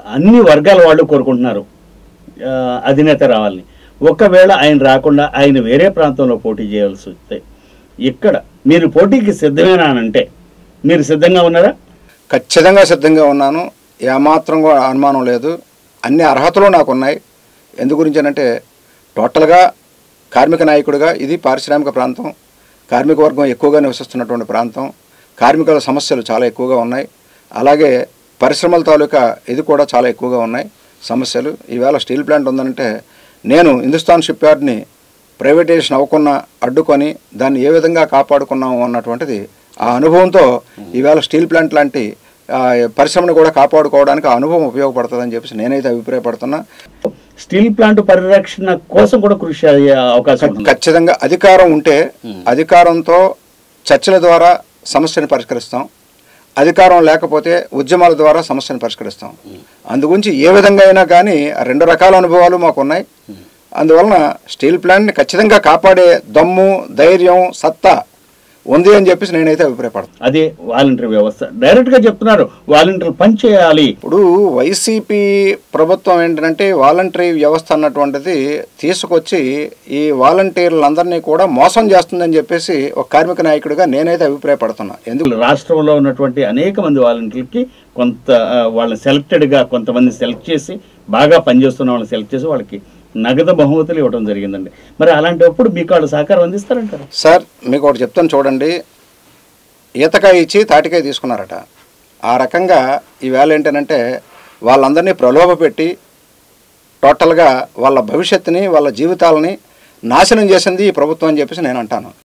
అన్ని వర్గాల వాళ్ళు కోరుకుంటున్నారు అధినేత రావాలని. ఒకవేళ ఆయన రాకుండా ఆయన వేరే ప్రాంతంలో పోటీ చేయాల్సి వస్తే ఇక్కడ మీరు పోటీకి సిద్ధమేనా అని అంటే మీరు సిద్ధంగా ఉన్నారా? ఖచ్చితంగా సిద్ధంగా ఉన్నాను. ఏమాత్రం కూడా అనుమానం లేదు. అన్ని అర్హతలు నాకు ఉన్నాయి. ఎందు గురించి అంటే టోటల్గా కార్మిక నాయకుడిగా ఇది పారిశ్రామిక ప్రాంతం, కార్మిక వర్గం ఎక్కువగా నివసిస్తున్నటువంటి ప్రాంతం, కార్మికుల సమస్యలు చాలా ఎక్కువగా ఉన్నాయి. అలాగే పరిశ్రమల తాలూకా ఇది కూడా చాలా ఎక్కువగా ఉన్నాయి సమస్యలు. ఈవేళ స్టీల్ ప్లాంట్ ఉందంటే నేను హిందుస్థాన్ షిప్ యార్డ్ని ప్రైవేటైజేషన్ అవ్వకుండా అడ్డుకొని దాన్ని ఏ విధంగా కాపాడుకున్నాము అన్నటువంటిది ఆ అనుభవంతో ఈవేళ స్టీల్ ప్లాంట్ లాంటి పరిశ్రమను కూడా కాపాడుకోవడానికి ఆ అనుభవం ఉపయోగపడుతుందని చెప్పేసి నేనైతే అభిప్రాయపడుతున్నా. స్టీల్ ప్లాంట్ పరిరక్షణ కోసం కూడా కృషి అయ్యే అవకాశం ఖచ్చితంగా అధికారం ఉంటే అధికారంతో చర్చల ద్వారా సమస్యను పరిష్కరిస్తాం. అధికారం లేకపోతే ఉద్యమాల ద్వారా సమస్యను పరిష్కరిస్తాం. అందుగురించి ఏ విధంగా అయినా కానీ రెండు రకాల అనుభవాలు మాకు ఉన్నాయి. అందువలన స్టీల్ ప్లాంట్ని ఖచ్చితంగా కాపాడే దమ్ము, ధైర్యం, సత్తా ఉంది అని చెప్పేసి నేనైతే అభిప్రాయపడతాను. అదే వాలంటరీ వ్యవస్థ. డైరెక్ట్గా చెప్తున్నారు వాలంటీర్లు పని చేయాలి. ఇప్పుడు వైసీపీ ప్రభుత్వం ఏంటంటే వాలంటరీ వ్యవస్థ అన్నటువంటిది తీసుకొచ్చి ఈ వాలంటీర్లందరినీ కూడా మోసం చేస్తుందని చెప్పేసి ఒక కార్మిక నాయకుడిగా నేనైతే అభిప్రాయపడుతున్నా. ఎందుకు రాష్ట్రంలో ఉన్నటువంటి అనేక మంది వాలంటీర్లకి కొంత వాళ్ళని సెలెక్టెడ్గా కొంతమంది సెలెక్ట్ చేసి బాగా పనిచేస్తున్న వాళ్ళని సెలెక్ట్ చేసి వాళ్ళకి నగదు బహుమతులు ఇవ్వడం జరిగిందండి. మరి అలాంటప్పుడు మీకు వాళ్ళు సహకారం అందిస్తారంటారు? సార్ మీకు ఒకటి చెప్తాను చూడండి. ఈతకాయ ఇచ్చి తాటికాయ తీసుకున్నారట. ఆ రకంగా ఈవేళ ఏంటంటే వాళ్ళందరినీ ప్రలోభపెట్టి టోటల్గా వాళ్ళ భవిష్యత్తుని వాళ్ళ జీవితాలని నాశనం చేసింది ఈ ప్రభుత్వం అని చెప్పేసి నేను అంటాను.